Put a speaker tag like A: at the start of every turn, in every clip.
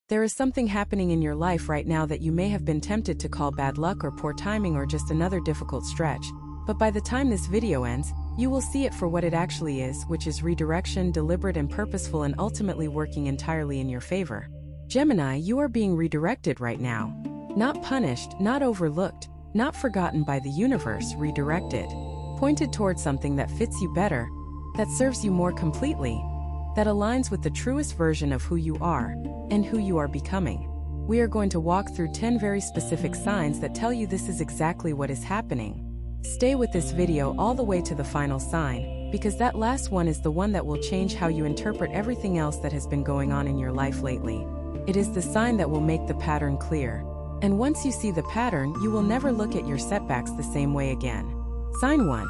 A: There is something happening in your life right now that you may have been tempted to call bad luck or poor timing or just another difficult stretch, but by the time this video ends, you will see it for what it actually is, which is redirection, deliberate and purposeful, and ultimately working entirely in your favor. Gemini, you are being redirected right now. Not punished, not overlooked, not forgotten by the universe, redirected. Pointed towards something that fits you better, that serves you more completely, that aligns with the truest version of who you are and who you are becoming. We are going to walk through 10 very specific signs that tell you this is exactly what is happening. Stay with this video all the way to the final sign, because that last one is the one that will change how you interpret everything else that has been going on in your life lately. It is the sign that will make the pattern clear. And once you see the pattern, you will never look at your setbacks the same way again. Sign 1.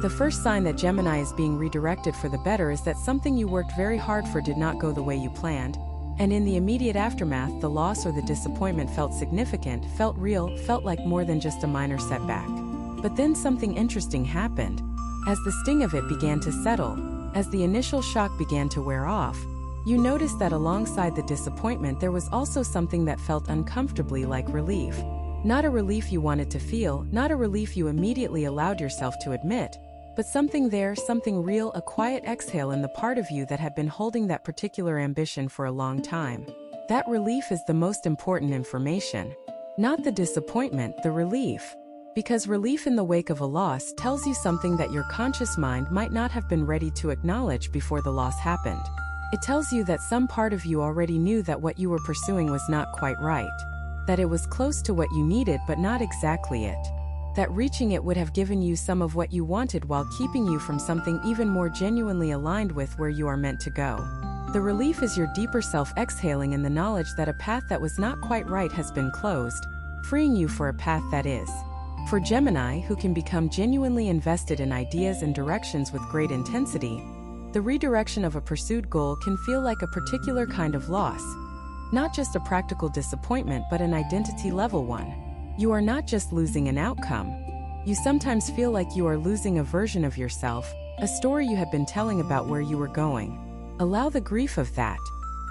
A: The first sign that Gemini is being redirected for the better is that something you worked very hard for did not go the way you planned, and in the immediate aftermath, the loss or the disappointment felt significant, felt real, felt like more than just a minor setback. But then something interesting happened. As the sting of it began to settle, as the initial shock began to wear off, you noticed that alongside the disappointment there was also something that felt uncomfortably like relief. Not a relief you wanted to feel, not a relief you immediately allowed yourself to admit, but something there, something real, a quiet exhale in the part of you that had been holding that particular ambition for a long time. That relief is the most important information. Not the disappointment, the relief. Because relief in the wake of a loss tells you something that your conscious mind might not have been ready to acknowledge before the loss happened. It tells you that some part of you already knew that what you were pursuing was not quite right. That it was close to what you needed but not exactly it. That reaching it would have given you some of what you wanted while keeping you from something even more genuinely aligned with where you are meant to go. The relief is your deeper self exhaling in the knowledge that a path that was not quite right has been closed, freeing you for a path that is. For Gemini, who can become genuinely invested in ideas and directions with great intensity, the redirection of a pursued goal can feel like a particular kind of loss. Not just a practical disappointment but an identity-level one. You are not just losing an outcome. You sometimes feel like you are losing a version of yourself, a story you have been telling about where you were going. Allow the grief of that.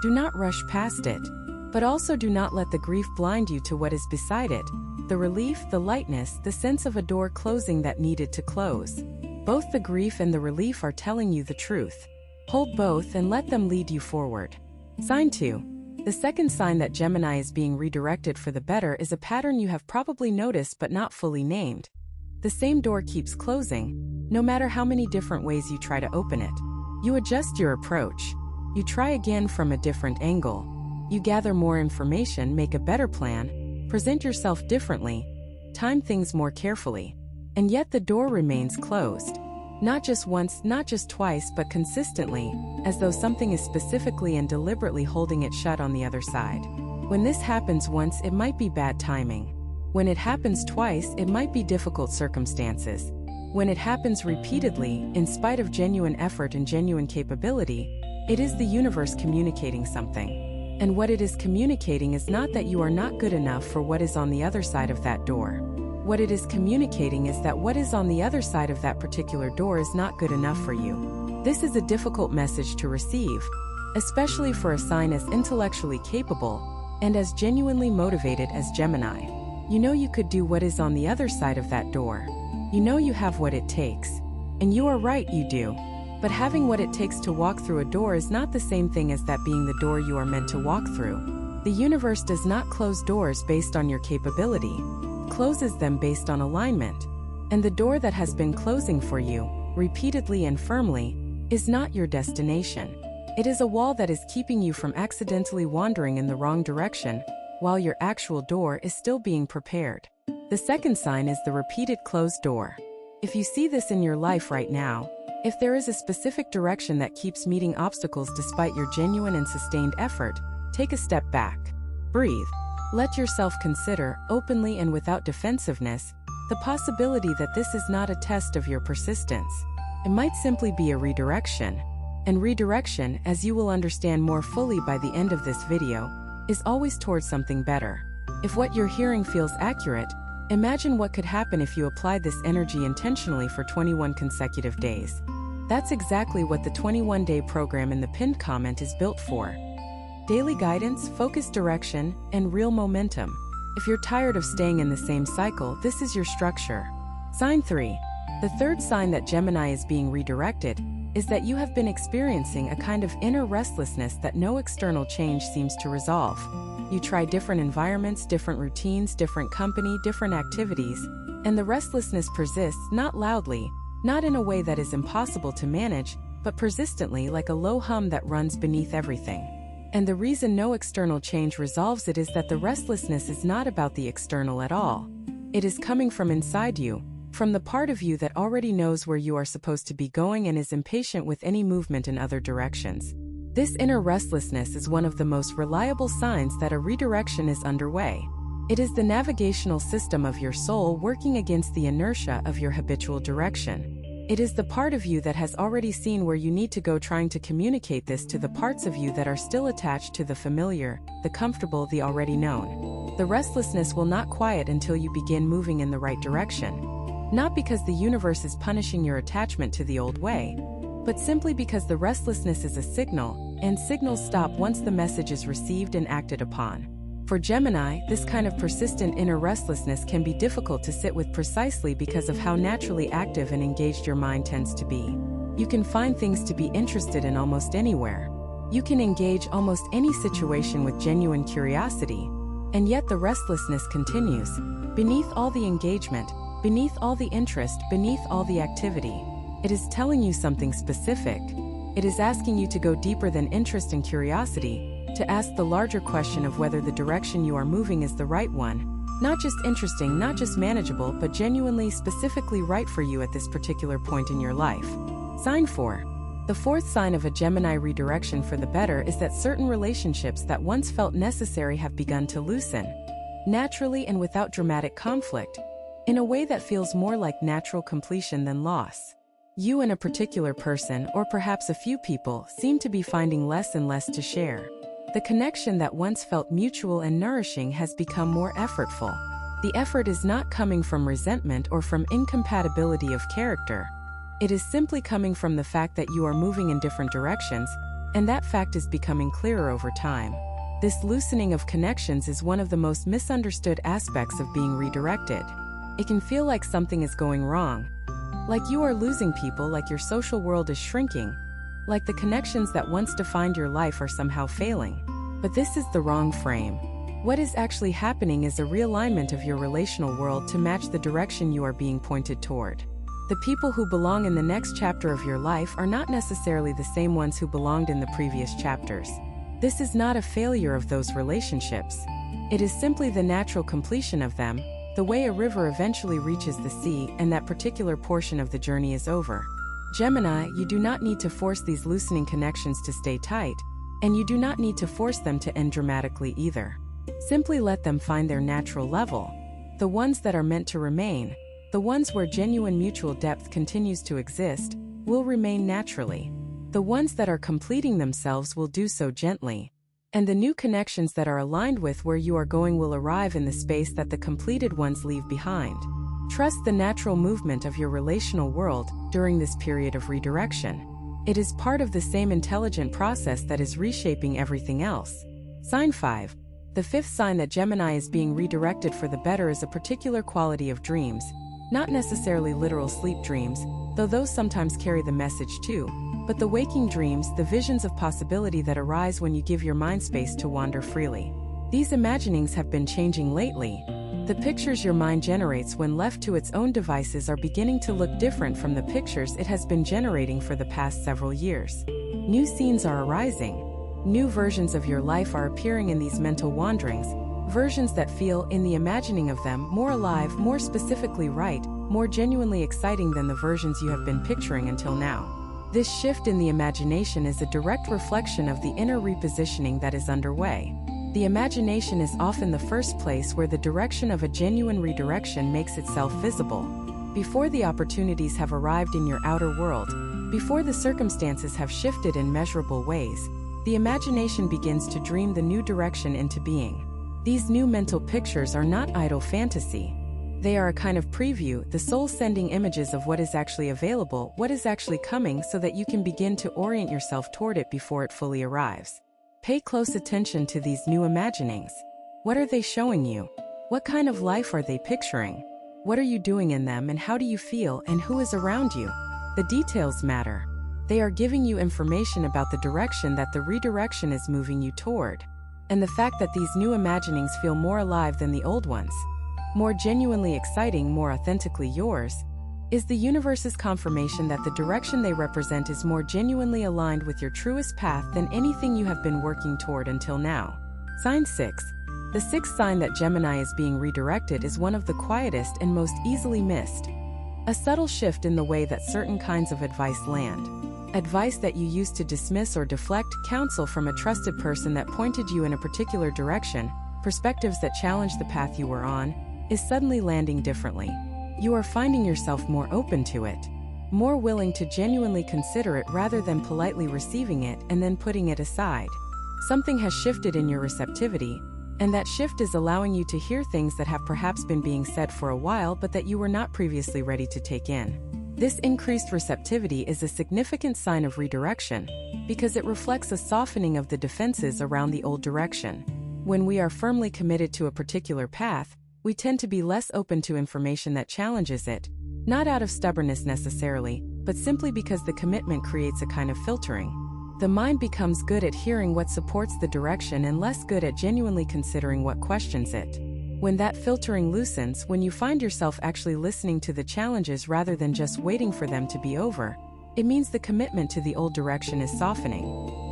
A: Do not rush past it. But also do not let the grief blind you to what is beside it. The relief, the lightness, the sense of a door closing that needed to close. Both the grief and the relief are telling you the truth. Hold both and let them lead you forward. Sign 2. The second sign that Gemini is being redirected for the better is a pattern you have probably noticed but not fully named. The same door keeps closing, no matter how many different ways you try to open it. You adjust your approach. You try again from a different angle. You gather more information, make a better plan, present yourself differently, time things more carefully. And yet the door remains closed. Not just once, not just twice, but consistently, as though something is specifically and deliberately holding it shut on the other side. When this happens once, it might be bad timing. When it happens twice, it might be difficult circumstances. When it happens repeatedly, in spite of genuine effort and genuine capability, it is the universe communicating something. And what it is communicating is not that you are not good enough for what is on the other side of that door. What it is communicating is that what is on the other side of that particular door is not good enough for you. This is a difficult message to receive, especially for a sign as intellectually capable and as genuinely motivated as Gemini. You know you could do what is on the other side of that door. You know you have what it takes. And you are right, you do. But having what it takes to walk through a door is not the same thing as that being the door you are meant to walk through. The universe does not close doors based on your capability. It closes them based on alignment. And the door that has been closing for you, repeatedly and firmly, is not your destination. It is a wall that is keeping you from accidentally wandering in the wrong direction, while your actual door is still being prepared. The second sign is the repeated closed door. If you see this in your life right now, if there is a specific direction that keeps meeting obstacles despite your genuine and sustained effort, take a step back. Breathe. Let yourself consider, openly and without defensiveness, the possibility that this is not a test of your persistence. It might simply be a redirection. And redirection, as you will understand more fully by the end of this video, is always towards something better. If what you're hearing feels accurate, imagine what could happen if you applied this energy intentionally for 21 consecutive days. That's exactly what the 21-day program in the pinned comment is built for. daily guidance, focused direction, and real momentum. If you're tired of staying in the same cycle, this is your structure. Sign 3. The third sign that Gemini is being redirected is that you have been experiencing a kind of inner restlessness that no external change seems to resolve. You try different environments, different routines, different company, different activities, and the restlessness persists, not loudly, not in a way that is impossible to manage, but persistently, like a low hum that runs beneath everything. And the reason no external change resolves it is that the restlessness is not about the external at all. It is coming from inside you, from the part of you that already knows where you are supposed to be going and is impatient with any movement in other directions. This inner restlessness is one of the most reliable signs that a redirection is underway. It is the navigational system of your soul working against the inertia of your habitual direction. It is the part of you that has already seen where you need to go, trying to communicate this to the parts of you that are still attached to the familiar, the comfortable, the already known. The restlessness will not quiet until you begin moving in the right direction. Not because the universe is punishing your attachment to the old way, but simply because the restlessness is a signal, and signals stop once the message is received and acted upon. For Gemini, this kind of persistent inner restlessness can be difficult to sit with precisely because of how naturally active and engaged your mind tends to be. You can find things to be interested in almost anywhere. You can engage almost any situation with genuine curiosity, and yet the restlessness continues. Beneath all the engagement, beneath all the interest, beneath all the activity, it is telling you something specific. It is asking you to go deeper than interest and curiosity, to ask the larger question of whether the direction you are moving is the right one. Not just interesting, not just manageable, but genuinely, specifically right for you at this particular point in your life. Sign 4. The fourth sign of a Gemini redirection for the better is that certain relationships that once felt necessary have begun to loosen, naturally and without dramatic conflict, in a way that feels more like natural completion than loss. You and a particular person, or perhaps a few people, seem to be finding less and less to share. The connection that once felt mutual and nourishing has become more effortful. The effort is not coming from resentment or from incompatibility of character. It is simply coming from the fact that you are moving in different directions, and that fact is becoming clearer over time. This loosening of connections is one of the most misunderstood aspects of being redirected. It can feel like something is going wrong, like you are losing people, like your social world is shrinking, like the connections that once defined your life are somehow failing. But this is the wrong frame. What is actually happening is a realignment of your relational world to match the direction you are being pointed toward. The people who belong in the next chapter of your life are not necessarily the same ones who belonged in the previous chapters. This is not a failure of those relationships. It is simply the natural completion of them, the way a river eventually reaches the sea and that particular portion of the journey is over. Gemini, you do not need to force these loosening connections to stay tight, and you do not need to force them to end dramatically either. Simply let them find their natural level. The ones that are meant to remain, the ones where genuine mutual depth continues to exist, will remain naturally. The ones that are completing themselves will do so gently. And the new connections that are aligned with where you are going will arrive in the space that the completed ones leave behind. Trust the natural movement of your relational world during this period of redirection. It is part of the same intelligent process that is reshaping everything else. Sign 5. The fifth sign that Gemini is being redirected for the better is a particular quality of dreams, not necessarily literal sleep dreams, though those sometimes carry the message too, but the waking dreams, the visions of possibility that arise when you give your mind space to wander freely. These imaginings have been changing lately. The pictures your mind generates when left to its own devices are beginning to look different from the pictures it has been generating for the past several years. New scenes are arising. New versions of your life are appearing in these mental wanderings, versions that feel, in the imagining of them, more alive, more specifically right, more genuinely exciting than the versions you have been picturing until now. This shift in the imagination is a direct reflection of the inner repositioning that is underway. The imagination is often the first place where the direction of a genuine redirection makes itself visible. Before the opportunities have arrived in your outer world, before the circumstances have shifted in measurable ways, the imagination begins to dream the new direction into being. These new mental pictures are not idle fantasy. They are a kind of preview, the soul sending images of what is actually available, what is actually coming, so that you can begin to orient yourself toward it before it fully arrives. Pay close attention to these new imaginings. What are they showing you? What kind of life are they picturing? What are you doing in them, and how do you feel, and who is around you? The details matter. They are giving you information about the direction that the redirection is moving you toward. And the fact that these new imaginings feel more alive than the old ones, more genuinely exciting, more authentically yours, is the universe's confirmation that the direction they represent is more genuinely aligned with your truest path than anything you have been working toward until now. Sign 6. The sixth sign that Gemini is being redirected is one of the quietest and most easily missed. A subtle shift in the way that certain kinds of advice land. Advice that you used to dismiss or deflect, counsel from a trusted person that pointed you in a particular direction, perspectives that challenged the path you were on, is suddenly landing differently. You are finding yourself more open to it, more willing to genuinely consider it rather than politely receiving it and then putting it aside. Something has shifted in your receptivity, and that shift is allowing you to hear things that have perhaps been being said for a while but that you were not previously ready to take in. This increased receptivity is a significant sign of redirection because it reflects a softening of the defenses around the old direction. When we are firmly committed to a particular path, we tend to be less open to information that challenges it, not out of stubbornness necessarily, but simply because the commitment creates a kind of filtering. The mind becomes good at hearing what supports the direction and less good at genuinely considering what questions it. When that filtering loosens, when you find yourself actually listening to the challenges rather than just waiting for them to be over, it means the commitment to the old direction is softening.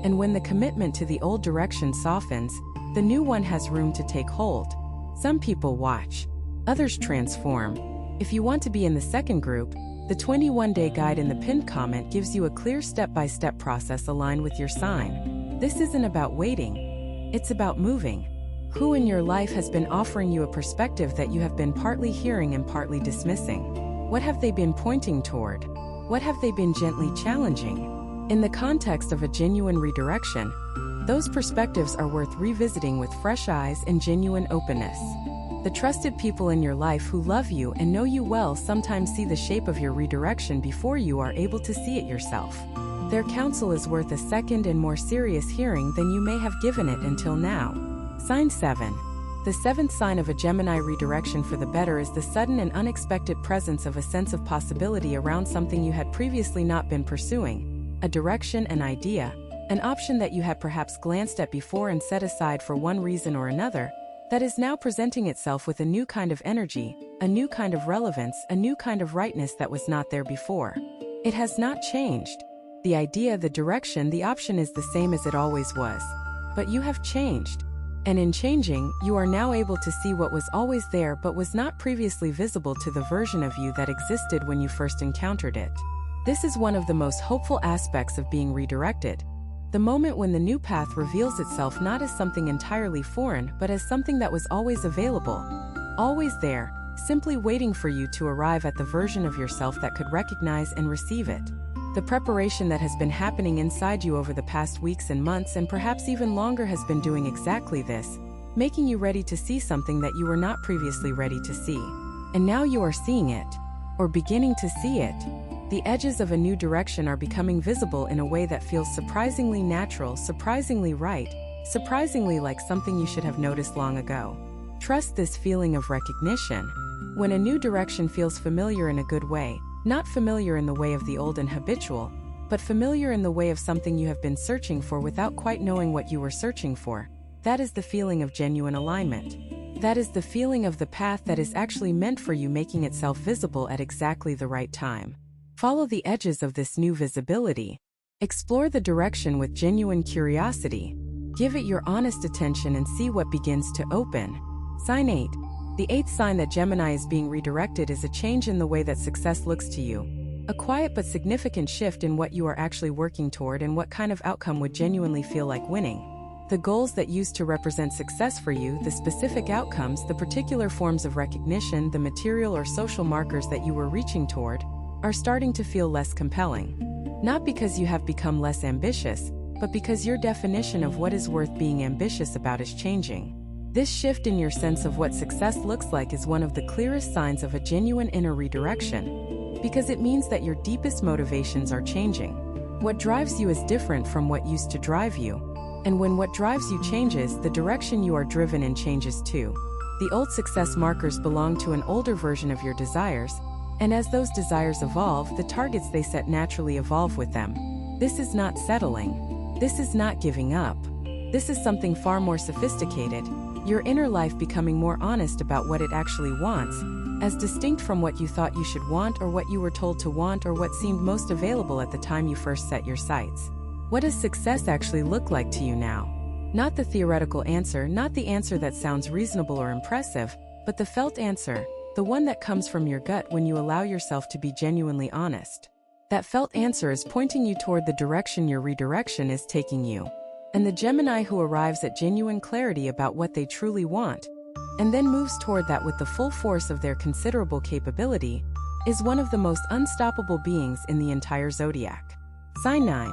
A: And when the commitment to the old direction softens, the new one has room to take hold. Some people watch, others transform. If you want to be in the second group, the 21-day guide in the pinned comment gives you a clear step-by-step process aligned with your sign. This isn't about waiting, it's about moving. Who in your life has been offering you a perspective that you have been partly hearing and partly dismissing? What have they been pointing toward? What have they been gently challenging? In the context of a genuine redirection, those perspectives are worth revisiting with fresh eyes and genuine openness. The trusted people in your life who love you and know you well sometimes see the shape of your redirection before you are able to see it yourself. Their counsel is worth a second and more serious hearing than you may have given it until now. Sign 7. The seventh sign of a Gemini redirection for the better is the sudden and unexpected presence of a sense of possibility around something you had previously not been pursuing, a direction, an idea, an option that you had perhaps glanced at before and set aside for one reason or another, that is now presenting itself with a new kind of energy, a new kind of relevance, a new kind of rightness that was not there before. It has not changed. The idea, the direction, the option is the same as it always was. But you have changed. And in changing, you are now able to see what was always there but was not previously visible to the version of you that existed when you first encountered it. This is one of the most hopeful aspects of being redirected. The moment when the new path reveals itself not as something entirely foreign but as something that was always available, always there, simply waiting for you to arrive at the version of yourself that could recognize and receive it. The preparation that has been happening inside you over the past weeks and months and perhaps even longer has been doing exactly this, making you ready to see something that you were not previously ready to see. And now you are seeing it, or beginning to see it. The edges of a new direction are becoming visible in a way that feels surprisingly natural, surprisingly right, surprisingly like something you should have noticed long ago. Trust this feeling of recognition. When a new direction feels familiar in a good way, not familiar in the way of the old and habitual, but familiar in the way of something you have been searching for without quite knowing what you were searching for, that is the feeling of genuine alignment. That is the feeling of the path that is actually meant for you making itself visible at exactly the right time. Follow the edges of this new visibility. Explore the direction with genuine curiosity. Give it your honest attention and see what begins to open. Sign 8. The eighth sign that Gemini is being redirected is a change in the way that success looks to you. A quiet but significant shift in what you are actually working toward and what kind of outcome would genuinely feel like winning. The goals that used to represent success for you, the specific outcomes, the particular forms of recognition, the material or social markers that you were reaching toward, are starting to feel less compelling. Not because you have become less ambitious, but because your definition of what is worth being ambitious about is changing. This shift in your sense of what success looks like is one of the clearest signs of a genuine inner redirection, because it means that your deepest motivations are changing. What drives you is different from what used to drive you, And when what drives you changes, the direction you are driven in changes too. The old success markers belong to an older version of your desires, and as those desires evolve, the targets they set naturally evolve with them. This is not settling. This is not giving up. This is something far more sophisticated, your inner life becoming more honest about what it actually wants, as distinct from what you thought you should want or what you were told to want or what seemed most available at the time you first set your sights. What does success actually look like to you now? Not the theoretical answer, not the answer that sounds reasonable or impressive, but the felt answer, the one that comes from your gut when you allow yourself to be genuinely honest. That felt answer is pointing you toward the direction your redirection is taking you. And the Gemini who arrives at genuine clarity about what they truly want, and then moves toward that with the full force of their considerable capability, is one of the most unstoppable beings in the entire zodiac. Sign 9.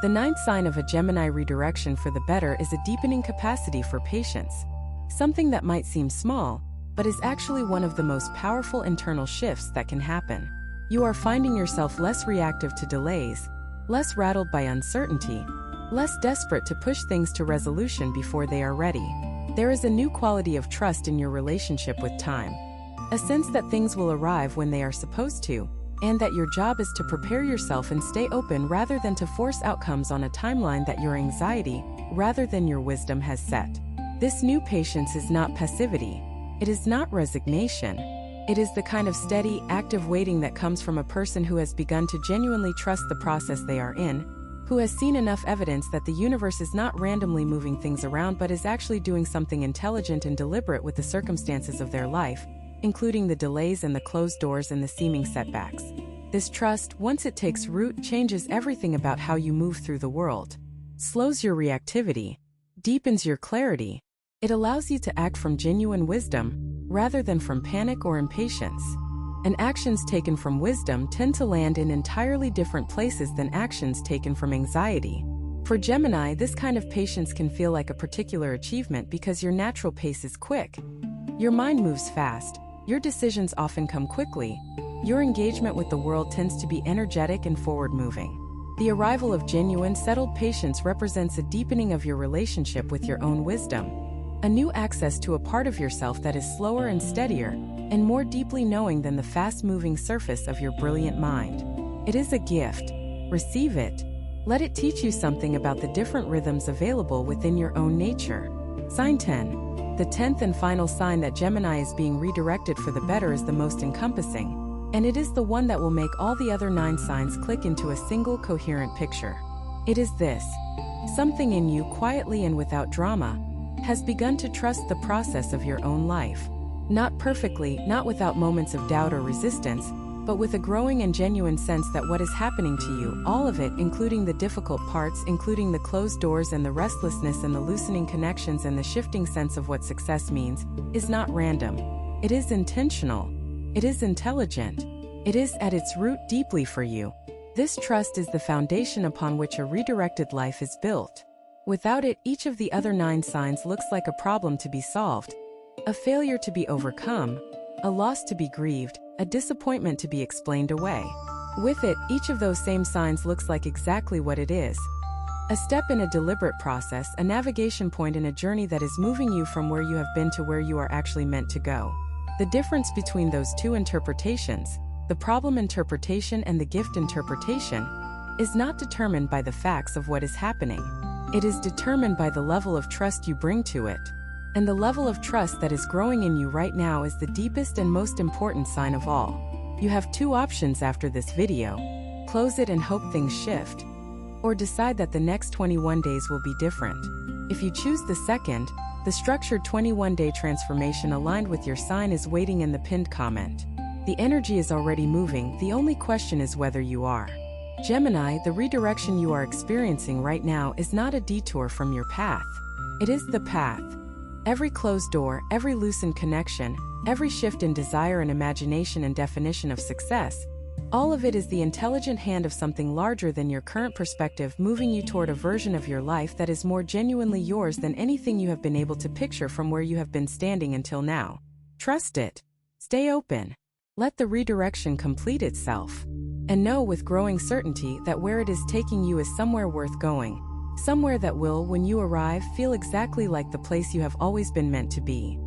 A: The ninth sign of a Gemini redirection for the better is a deepening capacity for patience. Something that might seem small, but is actually one of the most powerful internal shifts that can happen. You are finding yourself less reactive to delays, less rattled by uncertainty, less desperate to push things to resolution before they are ready. There is a new quality of trust in your relationship with time. A sense that things will arrive when they are supposed to, and that your job is to prepare yourself and stay open rather than to force outcomes on a timeline that your anxiety, rather than your wisdom, has set. This new patience is not passivity. It is not resignation. It is the kind of steady, active waiting that comes from a person who has begun to genuinely trust the process they are in, who has seen enough evidence that the universe is not randomly moving things around but is actually doing something intelligent and deliberate with the circumstances of their life, including the delays and the closed doors and the seeming setbacks. This trust, once it takes root, changes everything about how you move through the world, slows your reactivity, deepens your clarity. It allows you to act from genuine wisdom, rather than from panic or impatience. And actions taken from wisdom tend to land in entirely different places than actions taken from anxiety. For Gemini, this kind of patience can feel like a particular achievement because your natural pace is quick. Your mind moves fast, your decisions often come quickly, your engagement with the world tends to be energetic and forward-moving. The arrival of genuine, settled patience represents a deepening of your relationship with your own wisdom, a new access to a part of yourself that is slower and steadier, and more deeply knowing than the fast-moving surface of your brilliant mind. It is a gift. Receive it. Let it teach you something about the different rhythms available within your own nature. Sign 10. The 10th and final sign that Gemini is being redirected for the better is the most encompassing, and it is the one that will make all the other 9 signs click into a single coherent picture. It is this. Something in you, quietly and without drama, has begun to trust the process of your own life. Not perfectly, not without moments of doubt or resistance, but with a growing and genuine sense that what is happening to you, all of it, including the difficult parts, including the closed doors and the restlessness and the loosening connections and the shifting sense of what success means, is not random. It is intentional. It is intelligent. It is at its root deeply for you. This trust is the foundation upon which a redirected life is built. Without it, each of the other 9 signs looks like a problem to be solved, a failure to be overcome, a loss to be grieved, a disappointment to be explained away. With it, each of those same signs looks like exactly what it is. A step in a deliberate process, a navigation point in a journey that is moving you from where you have been to where you are actually meant to go. The difference between those two interpretations, the problem interpretation and the gift interpretation, is not determined by the facts of what is happening. It is determined by the level of trust you bring to it. And the level of trust that is growing in you right now is the deepest and most important sign of all. You have 2 options after this video: close it and hope things shift, or decide that the next 21 days will be different. If you choose the second, the structured 21-day transformation aligned with your sign is waiting in the pinned comment. The energy is already moving, the only question is whether you are. Gemini, the redirection you are experiencing right now is not a detour from your path. It is the path. Every closed door, every loosened connection, every shift in desire and imagination and definition of success, all of it is the intelligent hand of something larger than your current perspective moving you toward a version of your life that is more genuinely yours than anything you have been able to picture from where you have been standing until now. Trust it. Stay open. Let the redirection complete itself. And know with growing certainty that where it is taking you is somewhere worth going, Somewhere that will, when you arrive, feel exactly like the place you have always been meant to be.